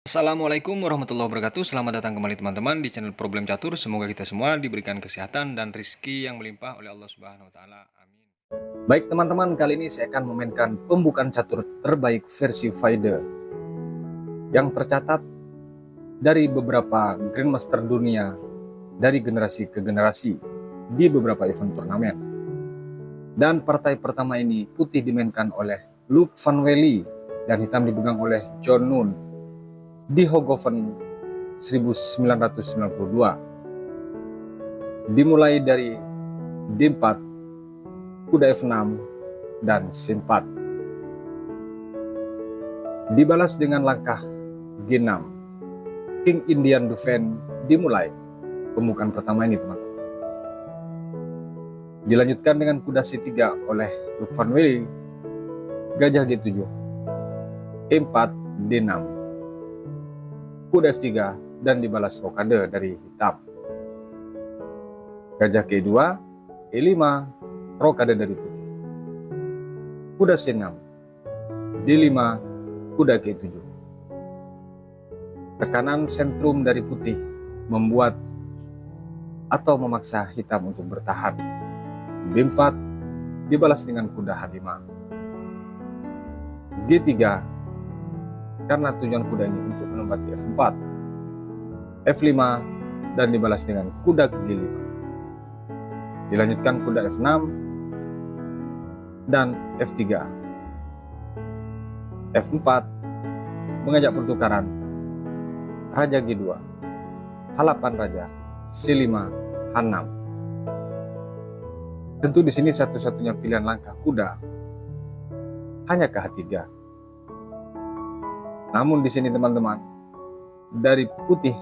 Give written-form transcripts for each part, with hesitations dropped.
Assalamualaikum warahmatullahi wabarakatuh. Selamat datang kembali teman-teman di channel Problem Catur. Semoga kita semua diberikan kesehatan dan rizki yang melimpah oleh Allah Subhanahu wa taala. Amin. Baik teman-teman, kali ini saya akan memainkan pembukaan catur terbaik versi FIDE yang tercatat dari beberapa Grandmaster dunia dari generasi ke generasi di beberapa event turnamen. Dan partai pertama ini putih dimainkan oleh Luke Van Wely dan hitam dipegang oleh John Noon di Hogoven 1992. Dimulai dari D4, kuda F6, dan C4. Dibalas dengan langkah G6. King Indian Defense dimulai pembukaan pertama ini teman-teman. Dilanjutkan dengan kuda C3 oleh Luke Van Wely, gajah G7, E4, D6, kuda F3, dan dibalas rokade dari hitam. Gajah K2, E5, rokade dari putih. Kuda C6, D5, kuda K7. Tekanan sentrum dari putih membuat atau memaksa hitam untuk bertahan. B4 dibalas dengan kuda H5. G3 karena tujuan kuda ini untuk menempati F4. F5 dan dibalas dengan kuda ke G5. Dilanjutkan kuda F6 dan F3. F4 mengajak pertukaran Raja G2, H8 Raja, C5, H6. Tentu di sini satu-satunya pilihan langkah kuda hanya ke H3. Namun di sini teman-teman, dari putih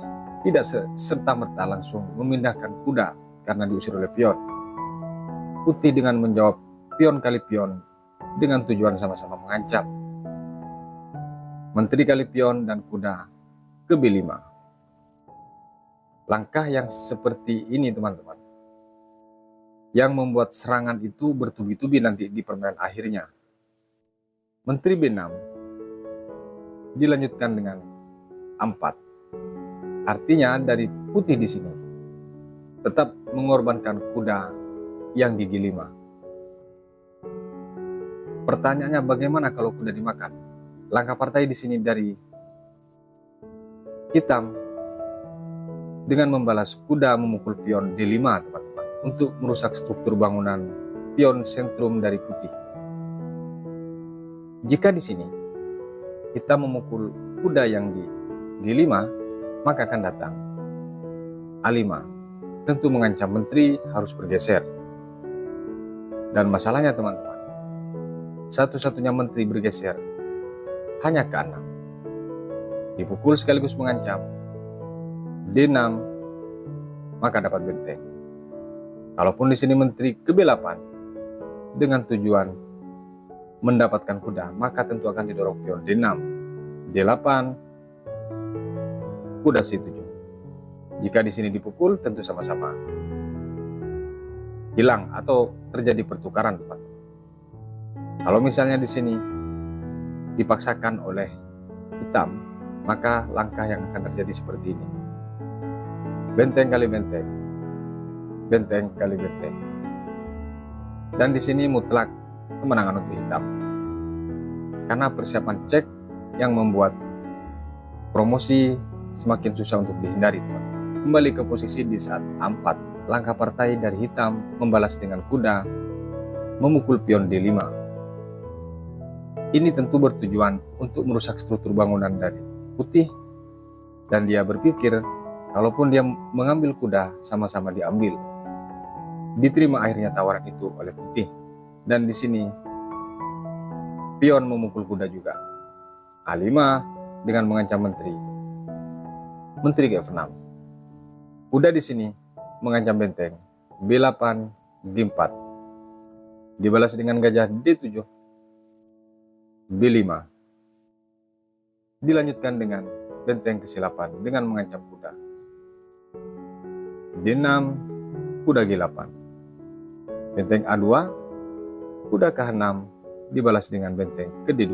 tidak serta-merta langsung memindahkan kuda karena diusir oleh pion. Putih dengan menjawab pion kali pion dengan tujuan sama-sama mengancam. Menteri kali pion dan kuda ke B5. Langkah yang seperti ini teman-teman, yang membuat serangan itu bertubi-tubi nanti di permainan akhirnya. Menteri B6 dilanjutkan dengan A4. Artinya dari putih di sini tetap mengorbankan kuda yang gigi 5. Pertanyaannya bagaimana kalau kuda dimakan? Langkah partai di sini dari hitam dengan membalas kuda memukul pion D5 teman-teman untuk merusak struktur bangunan pion sentrum dari putih. Jika di sini hitam memukul kuda yang di G5, maka akan datang A5. Tentu mengancam menteri harus bergeser. Dan masalahnya teman-teman, satu-satunya menteri bergeser hanya ke 6. Dipukul sekaligus mengancam D6, maka dapat benteng. Kalaupun di sini menteri ke B8 dengan tujuan mendapatkan kuda, maka tentu akan didorong pion D6, D8, kuda C7. Jika di sini dipukul, tentu sama-sama hilang atau terjadi pertukaran teman. Kalau misalnya di sini dipaksakan oleh hitam, maka langkah yang akan terjadi seperti ini. Benteng kali benteng, benteng kali benteng. Dan di sini mutlak kemenangan untuk hitam. Karena persiapan cek yang membuat promosi semakin susah untuk dihindari teman. Kembali ke posisi di saat A4. Langkah partai dari hitam membalas dengan kuda memukul pion D5. Ini tentu bertujuan untuk merusak struktur bangunan dari putih, dan dia berpikir kalaupun dia mengambil kuda, sama-sama diambil. Diterima akhirnya tawaran itu oleh putih. Dan di sini pion memukul kuda juga. A5 dengan mengancam menteri. Menteri ke F6. Kuda di sini mengancam benteng. B8, D4. Dibalas dengan gajah D7, B5. Dilanjutkan dengan benteng ke C8 dengan mengancam kuda. D6, kuda G8. Benteng A2, kuda ke H6 dibalas dengan benteng ke D2.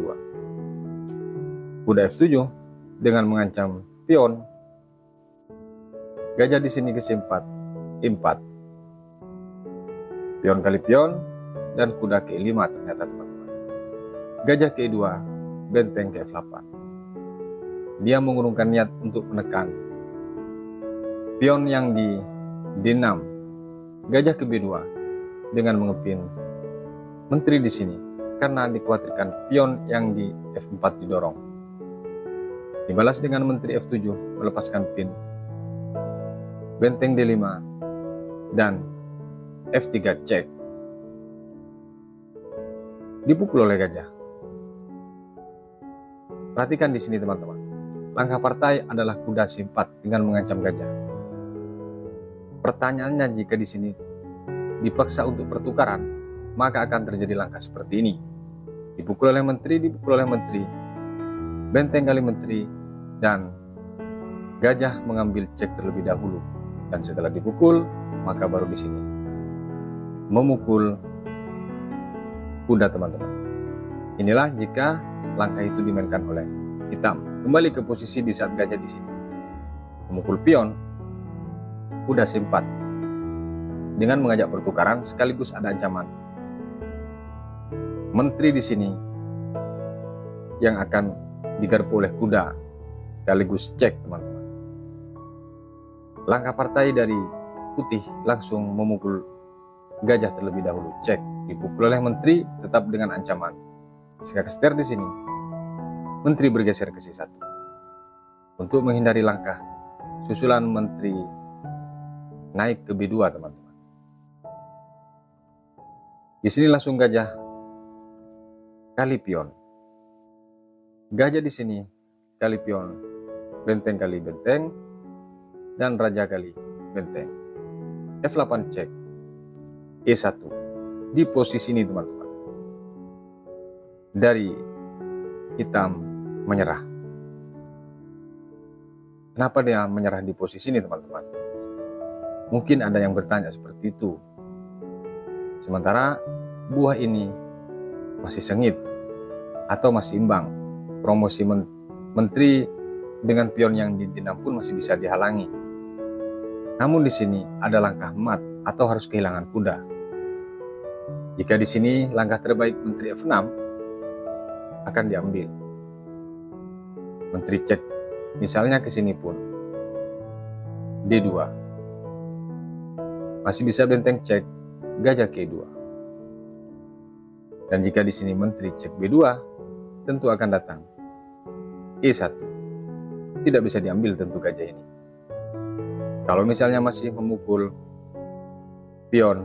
Kuda F7 dengan mengancam pion. Gajah di sini kasih 4, pion kali pion, dan kuda ke 5 ternyata teman-teman. Gajah ke 2, benteng ke F8. Dia mengurungkan niat untuk menekan pion yang di D6. Gajah ke B2 dengan mengepin menteri di sini karena dikhawatirkan pion yang di F4 didorong. Dibalas dengan menteri F7 melepaskan pin, benteng D5, dan F3 cek. Dipukul oleh gajah. Perhatikan di sini teman-teman. Langkah partai adalah kuda C4 dengan mengancam gajah. Pertanyaannya, jika di sini dipaksa untuk pertukaran, maka akan terjadi langkah seperti ini. Dipukul oleh menteri, benteng kali menteri, dan gajah mengambil cek terlebih dahulu. Dan setelah dipukul, maka baru di sini memukul kuda teman-teman. Inilah jika langkah itu dimainkan oleh hitam. Kembali ke posisi di saat gajah di sini memukul pion, kuda C4 dengan mengajak pertukaran sekaligus ada ancaman menteri di sini yang akan digarpu oleh kuda sekaligus cek teman-teman. Langkah partai dari putih langsung memukul gajah terlebih dahulu, cek. Dipukul oleh menteri tetap dengan ancaman. Jika kesetir di sini, menteri bergeser ke C1 untuk menghindari langkah susulan menteri naik ke B2 teman-teman. Di sini langsung gajah kali pion. Gajah di sini kali pion, benteng kali benteng, dan raja kali benteng. F8 cek, E1 di posisi ini teman-teman. Dari hitam menyerah. Kenapa dia menyerah di posisi ini teman-teman? Mungkin ada yang bertanya seperti itu. Sementara buah ini masih sengit atau masih imbang. Promosi menteri dengan pion yang di D6 pun masih bisa dihalangi. Namun di sini ada langkah mat atau harus kehilangan kuda. Jika di sini langkah terbaik menteri F6 akan diambil. Menteri cek, misalnya ke sini pun D2. Masih bisa benteng cek, gajah ke 2. Dan jika di sini menteri cek B2, tentu akan datang E1. Tidak bisa diambil tentu gajah ini. Kalau misalnya masih memukul pion,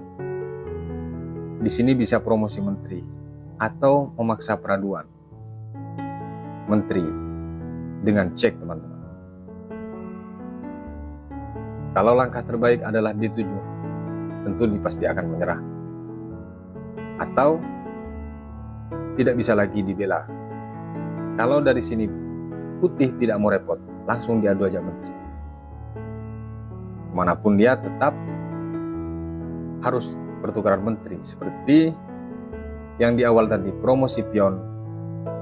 di sini bisa promosi menteri atau memaksa peraduan menteri dengan cek teman-teman. Kalau langkah terbaik adalah D7, tentu pasti akan menyerah atau tidak bisa lagi dibela. Kalau dari sini putih tidak mau repot, langsung diadu aja menteri. Manapun dia tetap harus pertukaran menteri, seperti yang di awal tadi, promosi pion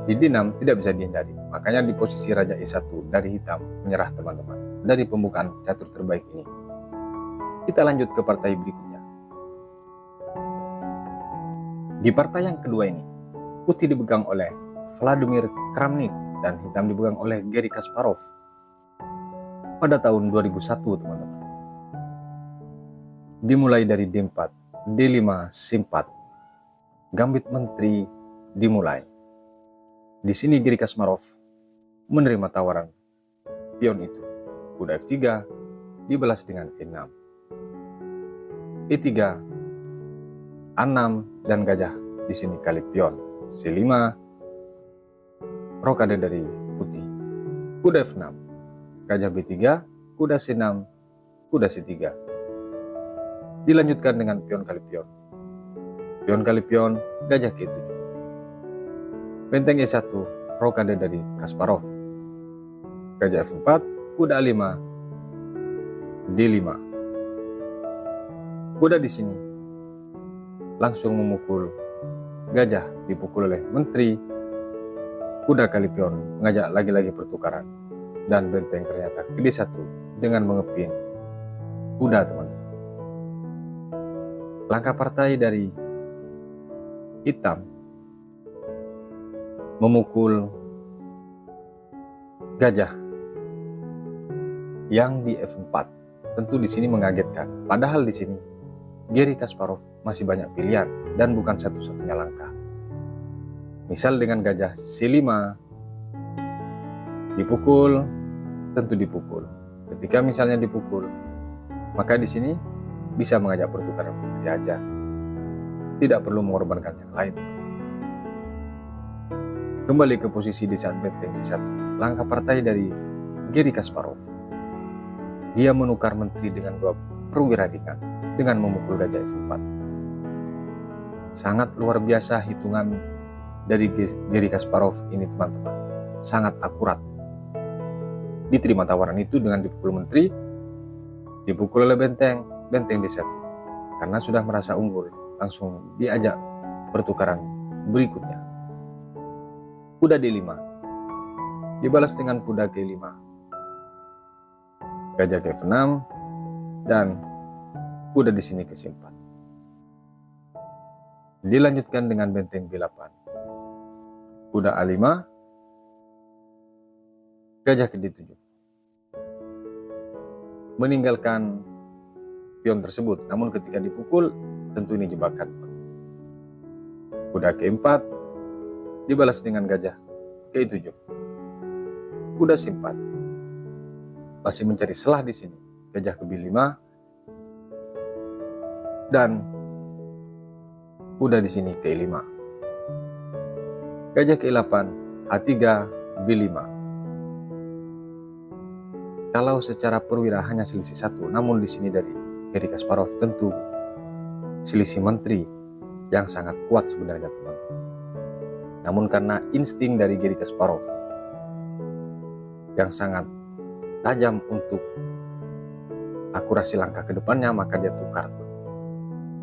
di D6 tidak bisa dihindari. Makanya di posisi raja E1 dari hitam menyerah teman-teman dari pembukaan catur terbaik ini. Kita lanjut ke partai berikutnya. Di partai yang kedua ini, putih dipegang oleh Vladimir Kramnik dan hitam dipegang oleh Garry Kasparov pada tahun 2001 teman-teman. Dimulai dari D4, D5, C4, gambit menteri dimulai. Di sini Garry Kasparov menerima tawaran pion itu. Kuda F3 dibalas dengan E6, E3, A6, dan gajah di sini kali pion. C5, rokade dari putih. Kuda F6, gajah B3, kuda C6, kuda C3. Dilanjutkan dengan pion kali pion. Pion kali pion, gajah ke 7. Benteng E1, rokade dari Kasparov. Gajah F4, kuda A5, D5. Kuda di sini langsung memukul gajah, dipukul oleh menteri. Kuda kali pion mengajak lagi-lagi pertukaran. dan benteng ternyata ke D1 dengan mengepin kuda, teman-teman. Langkah partai dari hitam memukul gajah yang di F4. Tentu di sini mengagetkan. Padahal di sini Garry Kasparov masih banyak pilihan dan bukan satu-satunya langkah. Misal dengan gajah C5 dipukul, tentu dipukul. Ketika misalnya dipukul, maka di sini bisa mengajak pertukaran putri aja. Tidak perlu mengorbankan yang lain. Kembali ke posisi di saat benteng D1. Langkah partai dari Garry Kasparov. Dia menukar menteri dengan 2 perwira ringan dengan memukul gajah F4. Sangat luar biasa hitungan dari Garry Kasparov ini, teman-teman. Sangat akurat. Diterima tawaran itu dengan dipukul menteri, dipukul oleh benteng D1. Karena sudah merasa unggul, langsung diajak pertukaran berikutnya. Kuda D5 dibalas dengan kuda G5, gajah ke F6, dan kuda di sini ke C4. Dilanjutkan dengan benteng B8, kuda A5, gajah ke D7. Meninggalkan pion tersebut, namun ketika dipukul, tentu ini jebakan. Kuda ke4 dibalas dengan gajah ke 7. Kuda C4 masih mencari celah di sini. Gajah ke B5 dan kuda di sini ke E5. Gajah ke E8, A3, B5. Kalau secara perwira hanya selisih 1, namun di sini dari Garry Kasparov tentu selisih menteri yang sangat kuat sebenarnya, teman-teman. Namun karena insting dari Garry Kasparov yang sangat tajam untuk akurasi langkah ke depannya, maka dia tukar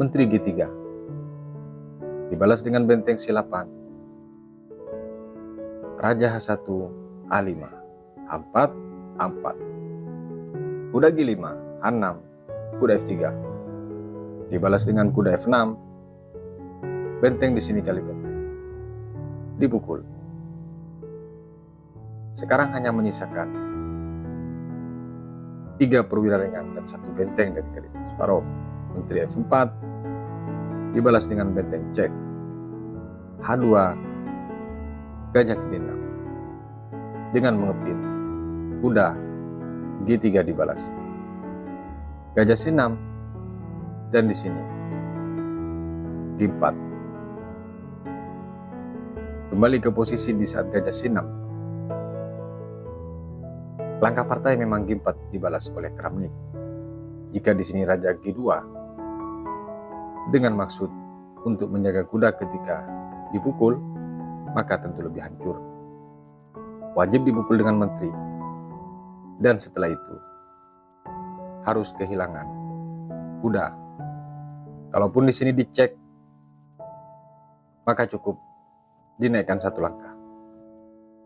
menteri G3 dibalas dengan benteng C8, raja H1, A5, A4, A4, kuda G5, H6, kuda F3 dibalas dengan kuda F6, benteng di sini kali benteng dipukul. Sekarang hanya menyisakan 3 perwira ringan dan 1 benteng dari Garry Kasparov. Menteri F4 dibalas dengan benteng cek, H2, gajah ke D6 dengan mengepin kuda G3 dibalas, gajah C6, dan di sini G4. Kembali ke posisi di saat gajah C6. Langkah partai memang G4 dibalas oleh Kramnik. Jika di sini raja G2 dengan maksud untuk menjaga kuda ketika dipukul, maka tentu lebih hancur. Wajib dipukul dengan menteri. Dan setelah itu harus kehilangan kuda. Kalaupun di sini dicek, maka cukup dinaikkan 1 langkah.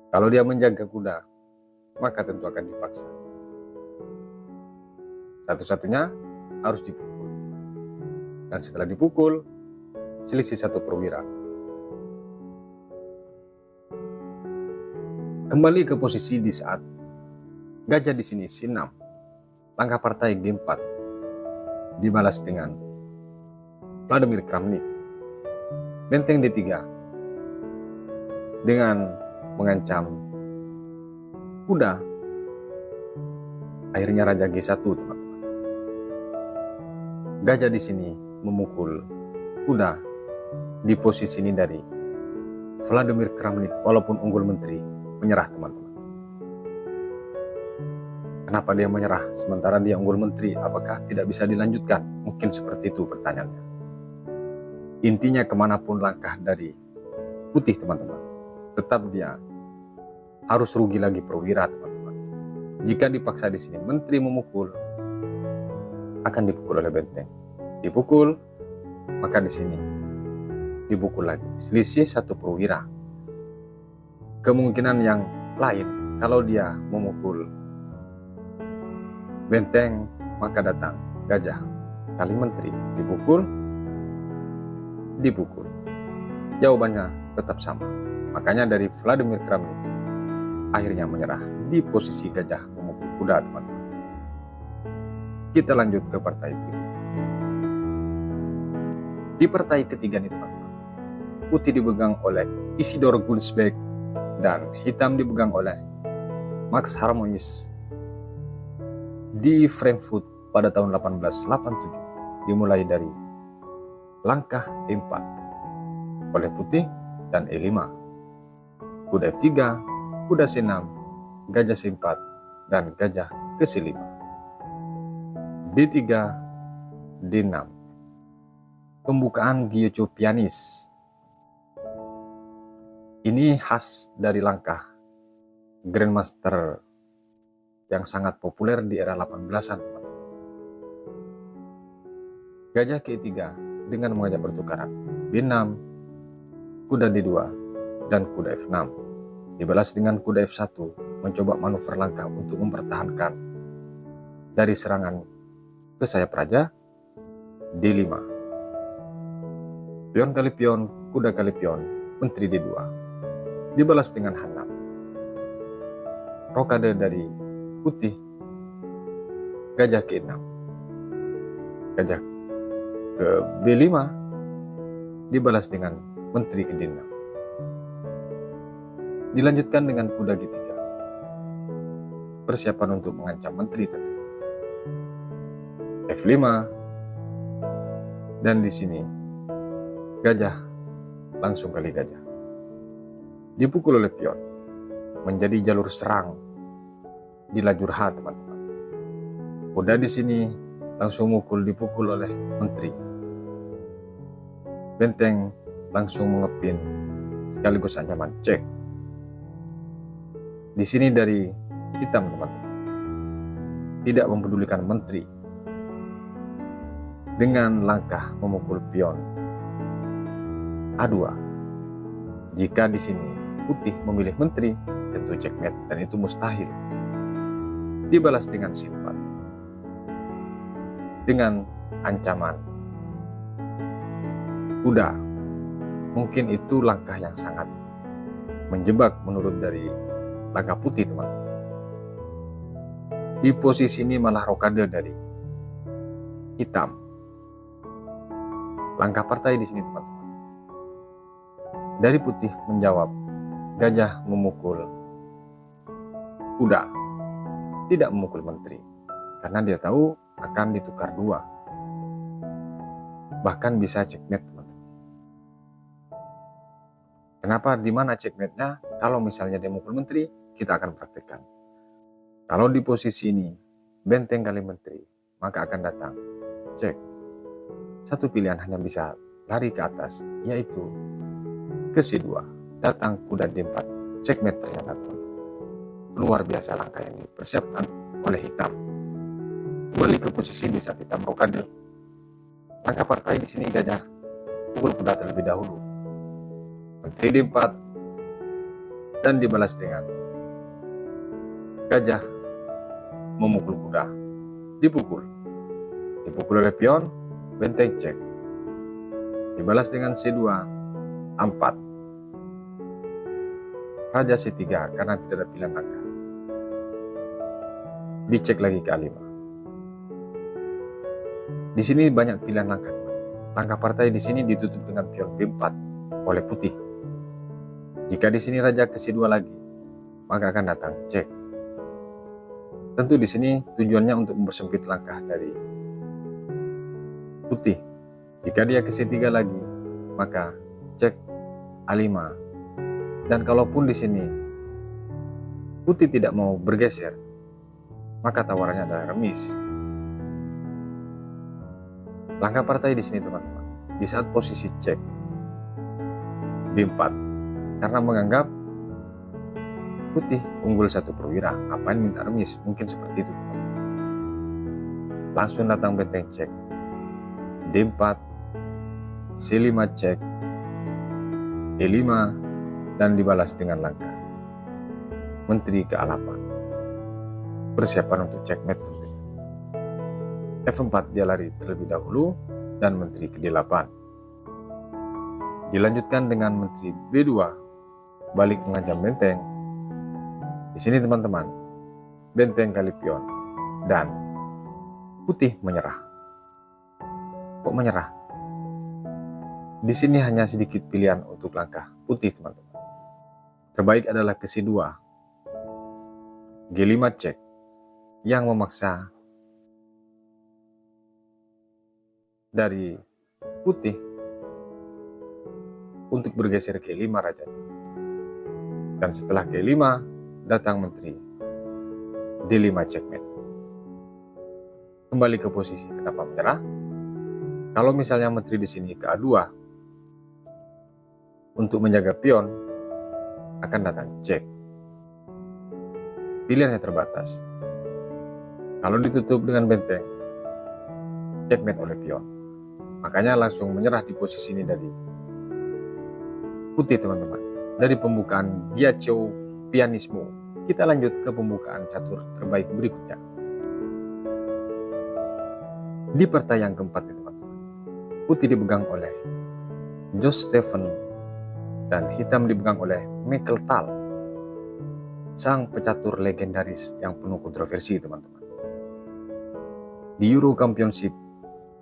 Kalau dia menjaga kuda, maka tentu akan dipaksa. Satu-satunya harus dipukul. Dan setelah dipukul, selisih 1 perwira. Kembali ke posisi di saat gajah di sini C6. Langkah partai G4 dibalas dengan Vladimir Kramnik. Benteng D3 dengan mengancam kuda. Akhirnya raja G1, teman-teman. Gajah di sini memukul kuda di posisi ini dari Vladimir Kramnik. Walaupun unggul menteri, menyerah, teman-teman. Kenapa dia menyerah sementara dia unggul menteri? Apakah tidak bisa dilanjutkan? Mungkin seperti itu pertanyaannya. Intinya kemanapun langkah dari putih, teman-teman, tetap dia harus rugi lagi perwira, teman-teman. Jika dipaksa di sini menteri memukul, akan dipukul oleh benteng. Dipukul, maka di sini dipukul lagi. Selisih 1 perwira. Kemungkinan yang lain kalau dia memukul benteng, maka datang gajah kali menteri. Dipukul. Jawabannya tetap sama. Makanya dari Vladimir Kramnik akhirnya menyerah di posisi gajah memukul kuda, teman-teman. Kita lanjut ke partai berikutnya. Di partai ketiga nih, teman-teman, putih dipegang oleh Isidor Gunsberg dan hitam dipegang oleh Max Harmonis di Frankfurt pada tahun 1887. Dimulai dari langkah E4 oleh putih dan E5, kuda F3, kuda C6, gajah C4, dan gajah ke C5, D3, D6. Pembukaan Gyucho Pianis. Ini khas dari langkah Grandmaster yang sangat populer di era 18-an. Gajah ke-3 dengan mengajak pertukaran B6, kuda D2, dan kuda F6. Dibalas dengan kuda F1 mencoba manuver langkah untuk mempertahankan dari serangan ke sayap raja. D5. Pion kali pion, kuda kali pion, menteri D2. Dibalas dengan H6. Rokade dari putih, gajah ke-6. Gajah ke B5 dibalas dengan menteri ke D6. Dilanjutkan dengan kuda G3. Persiapan untuk mengancam menteri tentu. F5, dan di sini gajah langsung kali gajah. Dipukul oleh pion menjadi jalur serang di lajur H, teman-teman. Kuda di sini langsung dipukul oleh menteri. Benteng langsung mengepin sekaligus ancaman cek. Di sini dari hitam, teman-teman, tidak mempedulikan menteri dengan langkah memukul pion A2. Jika di sini putih memilih menteri, tentu checkmate dan itu mustahil. Dibalas dengan C4 dengan ancaman kuda. Mungkin itu langkah yang sangat menjebak menurut dari langkah putih, teman. Di posisi ini malah rokade dari hitam. Langkah partai di sini, teman-teman. Dari putih menjawab gajah memukul kuda, tidak memukul menteri, karena dia tahu akan ditukar 2. Bahkan bisa checkmate, teman-teman. Kenapa? Di mana checkmate-nya? Kalau misalnya dia memukul menteri, kita akan praktekkan. Kalau di posisi ini benteng kali menteri, maka akan datang cek. Satu pilihan hanya bisa lari ke atas, yaitu ke C2. Datang kuda D4, checkmate ternyata. Luar biasa langkah yang dipersiapkan oleh hitam. Kembali ke posisi di saat hitam rokade. Langkah partai di sini gajah pukul kuda terlebih dahulu. Menteri D4 dan dibalas dengan gajah memukul kuda. Dipukul oleh pion, benteng cek. Dibalas dengan C2, A4. Raja C3 karena tidak ada pilihan langkah. Dicek lagi ke A5. Di sini banyak pilihan langkah. Langkah partai di sini ditutup dengan pion B4 oleh putih. Jika di sini raja ke C2 lagi, maka akan datang cek. Tentu di sini tujuannya untuk mempersempit langkah dari putih. Jika dia ke C3 lagi, maka cek A5. Dan kalaupun di sini putih tidak mau bergeser, maka tawarannya adalah remis. Langkah partai di sini, teman-teman, di saat posisi cek B4, karena menganggap putih unggul 1 perwira, ngapain minta remis? Mungkin seperti itu, teman. Langsung datang benteng cek D4, C5 cek, E5, dan dibalas dengan langkah menteri ke-8. Persiapan untuk checkmate tentunya. F4 dia lari terlebih dahulu dan menteri ke-8. Dilanjutkan dengan menteri B2 balik mengancam benteng. Di sini teman-teman, benteng kali pion dan putih menyerah. Kok menyerah? Di sini hanya sedikit pilihan untuk langkah putih teman-teman. Terbaik adalah ke C2, G5 cek yang memaksa dari putih untuk bergeser ke E5 raja. Dan setelah ke E5 datang menteri D5 checkmate. Kembali ke posisi kenapa menyerah? Kalau misalnya menteri di sini ke A2 untuk menjaga pion, akan datang cek. Pilihannya terbatas. Kalau ditutup dengan benteng, checkmate oleh pion. Makanya langsung menyerah di posisi ini dari putih teman-teman. Dari pembukaan Gyatso Pianismo, kita lanjut ke pembukaan catur terbaik berikutnya. Di partai yang keempat teman-teman, putih dipegang oleh Jos Stephen dan hitam dipegang oleh Mikkel Tal, sang pecatur legendaris yang penuh kontroversi teman-teman. Di Euro Championship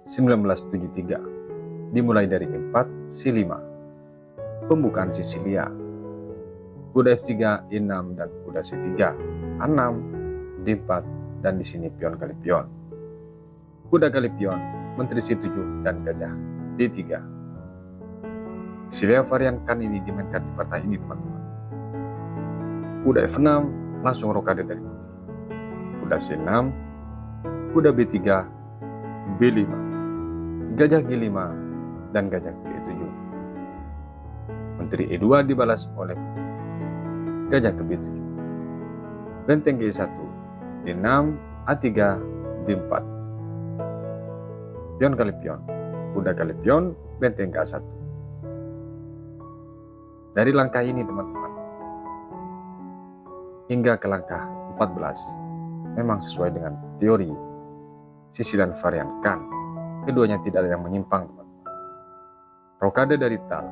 1973 dimulai dari E4, C5, pembukaan Sisilia, kuda F3, E6 dan kuda C3, A6, D4 dan di sini pion kali pion. Kuda kali pion, menteri C7 dan gajah D3. Sisilia varian kan ini dimainkan di partai ini teman-teman. Kuda F6 langsung rokade dari putih. Kuda C6, kuda B3, B5, gajah G5 dan gajah G7. Menteri E2 dibalas oleh putih. Gajah ke B7. Benteng G1, D6, A3, B4. Pion kali pion, kuda kali pion, benteng ke A1. Dari langkah ini teman-teman, hingga ke langkah 14, memang sesuai dengan teori sisilan varian kan. Keduanya tidak ada yang menyimpang teman-teman. Rokade dari Tal,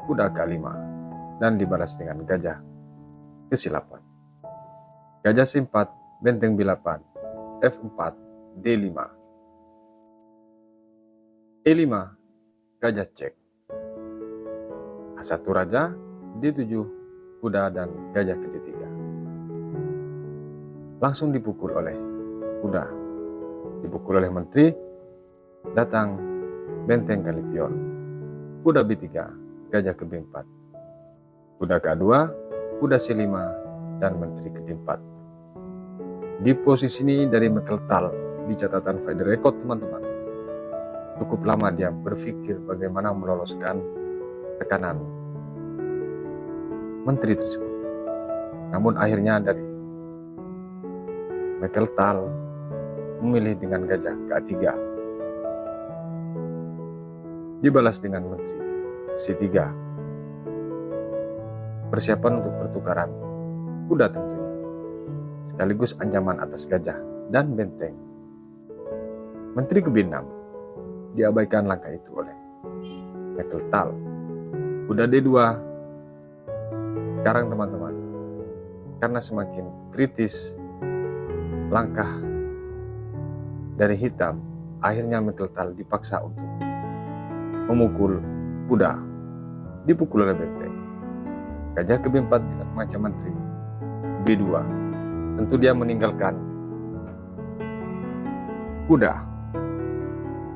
kuda ke-5 dan dibalas dengan gajah ke C8. Gajah C4, benteng B8, F4, D5. E5, gajah cek. A1 raja, D7, kuda dan gajah ke D3. Langsung dipukul oleh kuda. Dipukul oleh menteri, datang benteng kali pion. Kuda B3, gajah ke B4. Kuda ke-2, kuda C5 dan menteri ke D4. Di posisi ini dari Mikkel Tal di catatan Feder Record teman-teman. Cukup lama dia berpikir bagaimana meloloskan tekanan menteri tersebut. Namun akhirnya dari Mikkel Tal memilih dengan gajah ke A3. Dibalas dengan menteri C3. Persiapan untuk pertukaran kuda tentunya, sekaligus ancaman atas gajah dan benteng. Menteri ke B6 diabaikan langkah itu oleh Mikkel Tal. Kuda D2. Sekarang teman-teman, karena semakin kritis langkah dari hitam, akhirnya Mikkel Tal dipaksa untuk memukul kuda. Dipukul oleh benteng. Gajah ke B4 dengan macam menteri B2. Tentu dia meninggalkan kuda.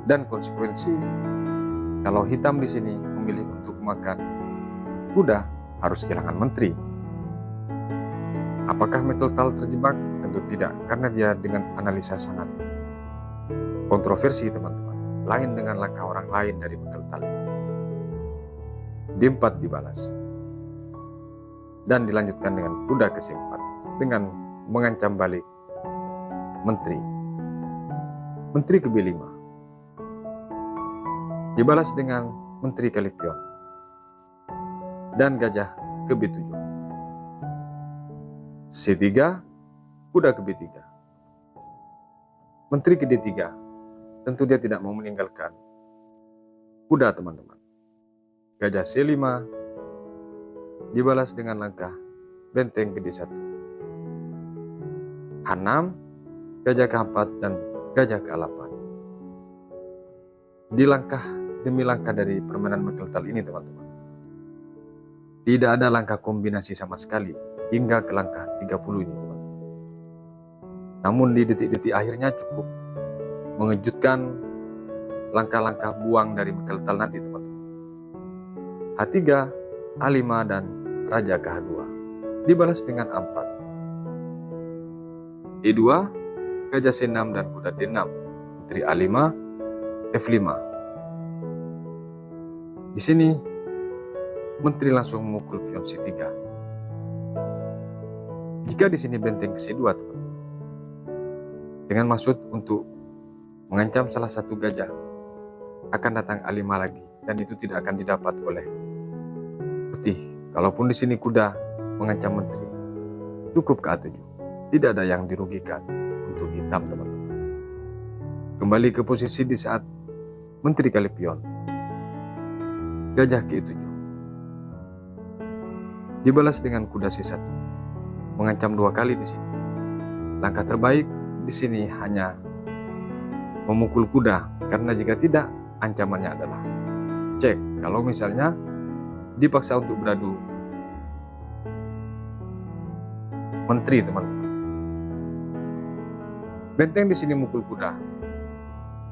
Dan konsekuensi kalau hitam di sini memilih untuk makan kuda, harus kehilangan menteri. Apakah Mikkel Tal terjebak? Tentu tidak, karena dia dengan analisa sangat kontroversi teman-teman. Lain dengan langkah orang lain dari Mikkel Tal. D4 dibalas. Dan dilanjutkan dengan kuda ke C4 dengan mengancam balik menteri. Menteri ke B5. Dibalas dengan menteri kali pion. Dan gajah ke B7. C3, kuda ke B3. Menteri ke D3, tentu dia tidak mau meninggalkan kuda, teman-teman. Gajah C5 dibalas dengan langkah benteng ke D1. H6, gajah ke4 dan gajah ke8. Di langkah demi langkah dari permainan Mekeltal ini, teman-teman, tidak ada langkah kombinasi sama sekali hingga ke langkah 30 ini, teman-teman. Namun di detik-detik akhirnya cukup mengejutkan langkah-langkah buang dari Mekeltal nanti, teman-teman. H3, A5 dan raja ke H2 dibalas dengan A4. E2, gajah C6 dan kuda D6. Menteri A5, F5. Di sini menteri langsung memukul pion C3. Jika di sini benteng ke C2, teman-teman, dengan maksud untuk mengancam salah satu gajah, akan datang A5 lagi, dan itu tidak akan didapat oleh putih. Kalaupun di sini kuda mengancam menteri, cukup ke A7. Tidak ada yang dirugikan untuk hitam, teman-teman. Kembali ke posisi di saat menteri kali pion, gajah ke E7 dibalas dengan kuda C1, mengancam 2 kali di sini. Langkah terbaik di sini hanya memukul kuda, karena jika tidak, ancamannya adalah cek. Kalau misalnya dipaksa untuk beradu menteri, teman-teman. Benteng di sini mukul kuda,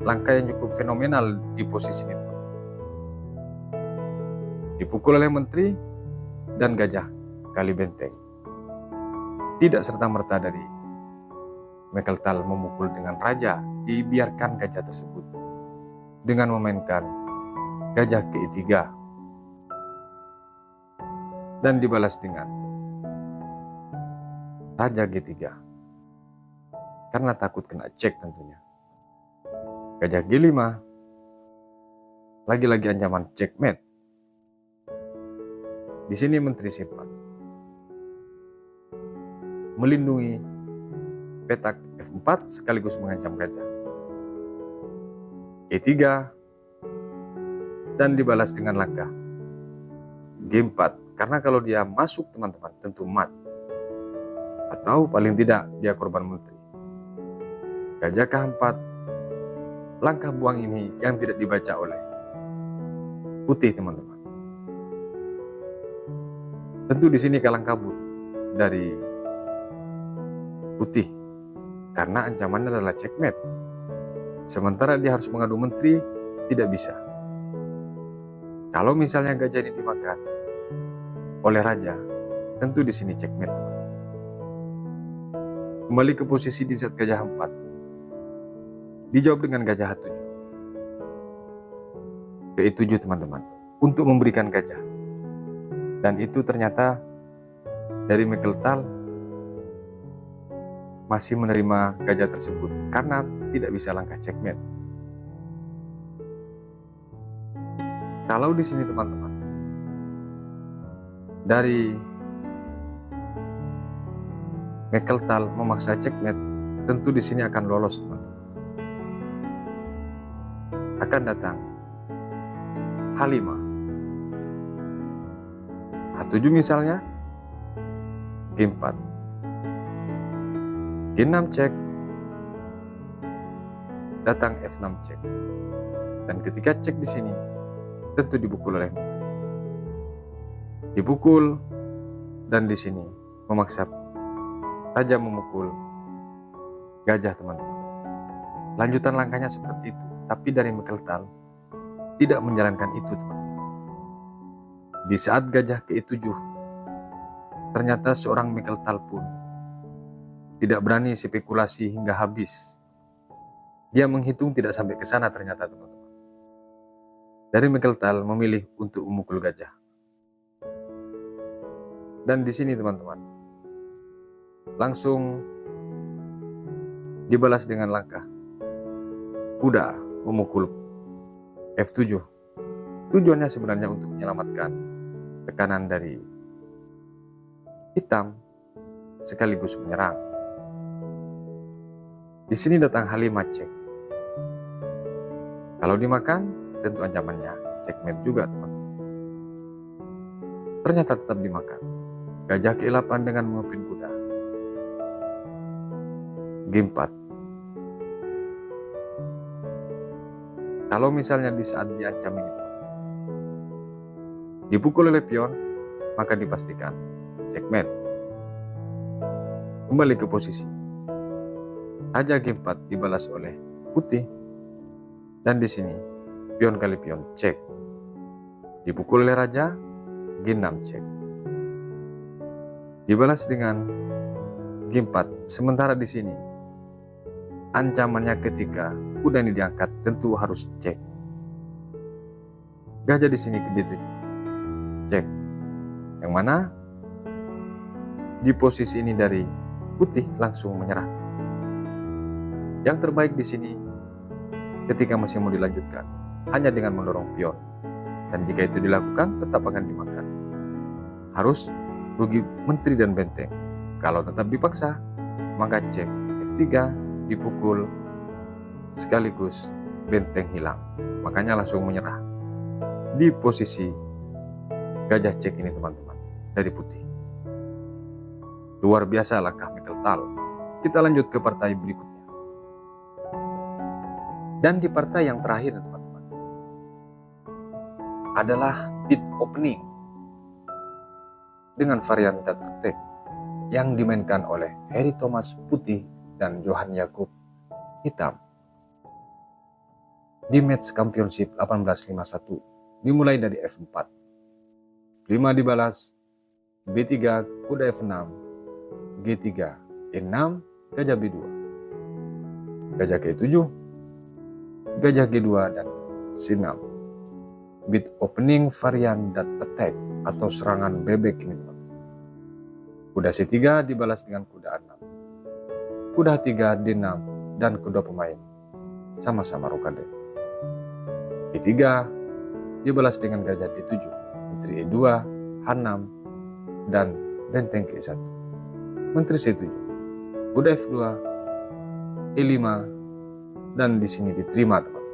langkah yang cukup fenomenal di posisi ini, teman-teman. Dipukul oleh menteri dan gajah kali benteng. Tidak serta-merta dari Mekeltal memukul dengan raja, dibiarkan gajah tersebut dengan memainkan gajah ke E3 dan dibalas dengan raja G3 karena takut kena cek tentunya. Gajah G5, lagi-lagi ancaman checkmate. Di sini menteri C4 melindungi petak F4 sekaligus mengancam gajah. E3 dan dibalas dengan langkah G4, karena kalau dia masuk, teman-teman, tentu mat, atau paling tidak dia korban menteri. Gajah K4, langkah buang ini yang tidak dibaca oleh putih, teman-teman. Tentu di sini kalang kabut dari putih, karena ancamannya adalah checkmate. Sementara dia harus mengadu menteri, tidak bisa. Kalau misalnya gajah ini dimakan oleh raja, tentu di sini checkmate, teman. Kembali ke posisi di saat gajah 4, dijawab dengan gajah H7 ke E7, teman-teman, untuk memberikan gajah. Dan itu ternyata dari Mekeltal masih menerima gajah tersebut karena tidak bisa langkah checkmate. Kalau di sini, teman-teman, dari Mekeltal memaksa checkmate, tentu di sini akan lolos, teman-teman. Akan datang H5, H7 misalnya, G4, G6 cek, datang F6 cek, dan ketika cek di sini tentu dipukul oleh menteri. Dipukul, dan di sini memaksa raja memukul gajah, teman-teman. Lanjutan langkahnya seperti itu, tapi dari Mekeltal tidak menjalankan itu, teman-teman. Di saat gajah ke E7, ternyata seorang Mekeltal pun tidak berani spekulasi hingga habis. Dia menghitung tidak sampai ke sana ternyata, teman-teman. Dari Mekeltal memilih untuk memukul gajah. Dan di sini, teman-teman, langsung dibalas dengan langkah kuda memukul F7. Tujuannya sebenarnya untuk menyelamatkan tekanan dari hitam, sekaligus menyerang. Di sini datang H5 cek. Kalau dimakan, tentu ancamannya checkmate juga, teman-teman. Ternyata tetap dimakan. Gajah ke 8 dengan mengepin kuda. G4. Kalau misalnya di saat diancam ini dipukul oleh pion, maka dipastikan checkmate. Kembali ke posisi. Raja G4 dibalas oleh putih, dan di sini pion kali pion cek. Dipukul oleh raja, G6 cek. Dibalas dengan G4. Sementara di sini ancamannya ketika kuda ini diangkat tentu harus cek. Gajah di sini ke D7 cek. Yang mana di posisi ini dari putih langsung menyerah. Yang terbaik di sini ketika masih mau dilanjutkan hanya dengan mendorong pion, dan jika itu dilakukan tetap akan dimakan. Harus rugi menteri dan benteng. Kalau tetap dipaksa, maka cek F3 dipukul sekaligus benteng hilang. Makanya langsung menyerah. Di posisi gajah cek ini, teman-teman, dari putih. Luar biasa langkah Michael Tal. Kita lanjut ke partai berikutnya. Dan di partai yang terakhir, teman-teman, adalah pit opening dengan varian dart attack yang dimainkan oleh Harry Thomas putih dan Johan Jakub hitam. Di match championship 1851 dimulai dari F4. 5 dibalas, B3 kuda F6, G3 E6, gajah B2, gajah ke7, gajah G2 dan C6. Bit opening varian dart attack atau serangan bebek ini, teman. Kuda C3 dibalas dengan kuda A6, kuda H3 D6, dan kedua pemain sama-sama rokade. E3 dibalas dengan gajah D7, menteri E2, H6, dan benteng ke E1. Menteri C7, kuda F2, E5, dan di sini diterima, teman.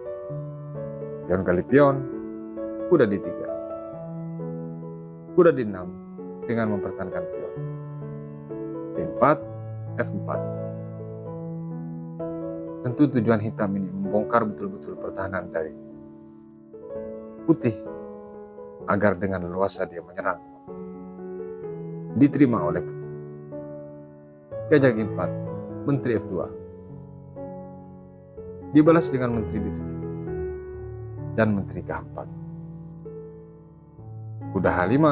Pion kali pion, kuda D3, kuda D6 dengan mempertahankan pion. D4, F4. Tentu tujuan hitam ini membongkar betul-betul pertahanan dari putih agar dengan leluasa dia menyerang. Diterima oleh putih. Gajah G4, menteri F2. Dibalas dengan menteri D7 dan menteri K4. Kuda H5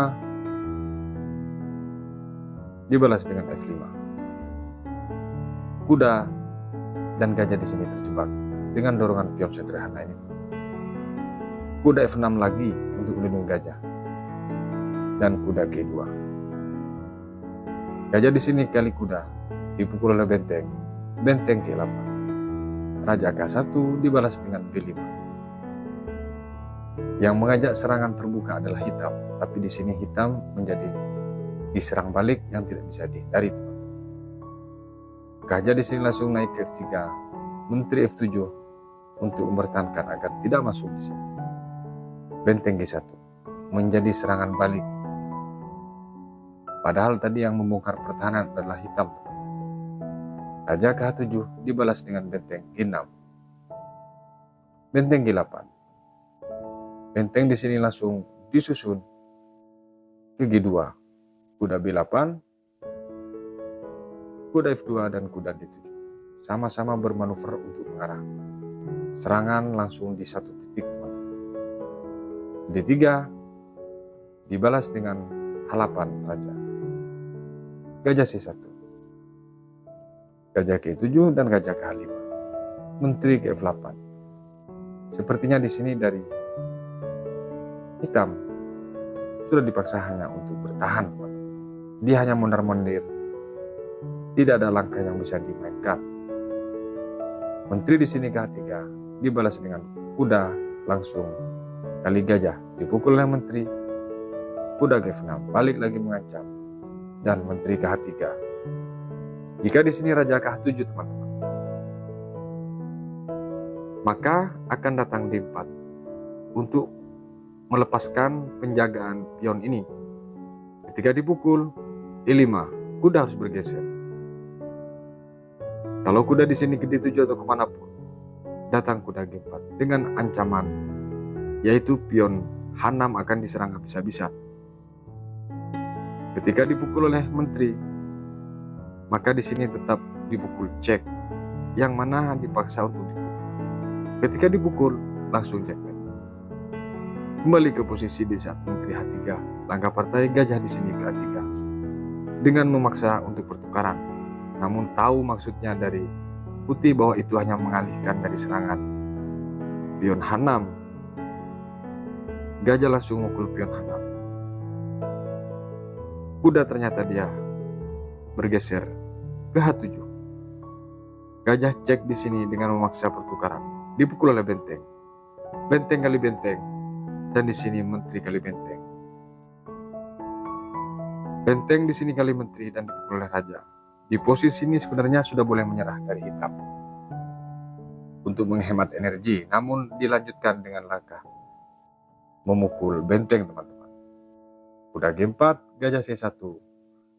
dibalas dengan F5. Kuda dan gajah di sini terjebak dengan dorongan pion sederhana ini. Kuda F6 lagi untuk melindungi gajah, dan kuda G2. Gajah di sini kali kuda dipukul oleh benteng, benteng G8. Raja K1 dibalas dengan B5. Yang mengajak serangan terbuka adalah hitam, tapi di sini hitam menjadi diserang balik yang tidak bisa dihindari. Gajah di sini langsung naik ke F3, menteri F7 untuk mempertahankan agar tidak masuk di sini. Benteng G1 menjadi serangan balik. Padahal tadi yang membongkar pertahanan adalah hitam. Raja K7 dibalas dengan benteng G6. Benteng G8. Benteng di sini langsung disusun ke G2. Kuda B8, kuda F2 dan kuda D7. Sama-sama bermanuver untuk mengarah. Serangan langsung di satu titik, teman-teman. D3 dibalas dengan H8 raja. Gajah C1. Gajah ke7 dan gajah ke5. Menteri ke F8. Sepertinya di sini dari hitam sudah dipaksa hanya untuk bertahan. Dia hanya mondar-mandir. Tidak ada langkah yang bisa dimainkan. Menteri di sini ke-3 dibalas dengan kuda langsung kali gajah. Dipukul oleh menteri. Kuda G6 balik lagi mengancam. Dan menteri ke-3 Jika di sini Raja K7 teman-teman, maka akan datang D4 untuk melepaskan penjagaan pion ini. Ketika dipukul E5, kuda harus bergeser. Kalau kuda di sini ke D7 atau kemanapun, datang kuda G4 dengan ancaman, yaitu pion H6 akan diserang habis-habisan. Ketika dipukul oleh menteri, maka di sini tetap dipukul cek, yang mana dipaksa untuk dipukul. Ketika dipukul, langsung checkmate. Kembali ke posisi di saat menteri H3, langkah partai gajah di sini ke A3 dengan memaksa untuk pertukaran, namun tahu maksudnya dari putih bahwa itu hanya mengalihkan dari serangan pion H6. Gajah langsung memukul pion H6. Kuda ternyata dia bergeser ke H7. Gajah cek di sini dengan memaksa pertukaran, dipukul oleh benteng. Benteng kali benteng, dan di sini menteri kali benteng. Benteng di sini kali menteri dan dipukul oleh raja. Di posisi ini sebenarnya sudah boleh menyerah dari hitam untuk menghemat energi, namun dilanjutkan dengan langkah memukul benteng teman-teman. Kuda G4, gajah C1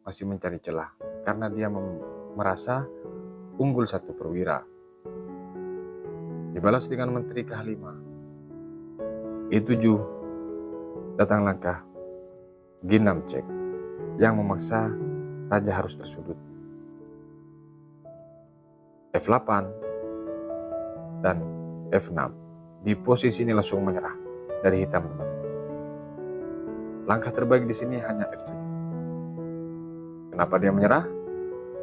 masih mencari celah karena dia merasa unggul satu perwira. Dibalas dengan menteri ke H5. E7, datang langkah G6 cek yang memaksa raja harus tersudut. F8 dan F6. Di posisi ini langsung menyerah dari hitam teman. Langkah terbaik di sini hanya F7. Kenapa dia menyerah?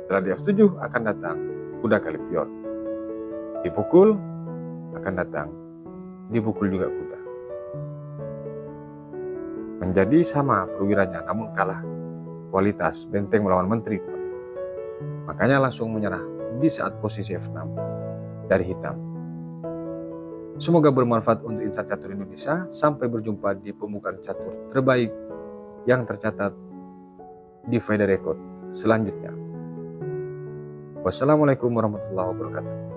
Setelah di F7 akan datang kuda kali pion. Dipukul akan datang, dipukul juga kuda. Menjadi sama perwiranya, namun kalah kualitas benteng melawan menteri teman. Makanya langsung menyerah di saat posisi F6 dari hitam. Semoga bermanfaat untuk insan catur Indonesia. Sampai berjumpa di pembukaan catur terbaik yang tercatat di FIDE Record selanjutnya. Wassalamualaikum warahmatullahi wabarakatuh.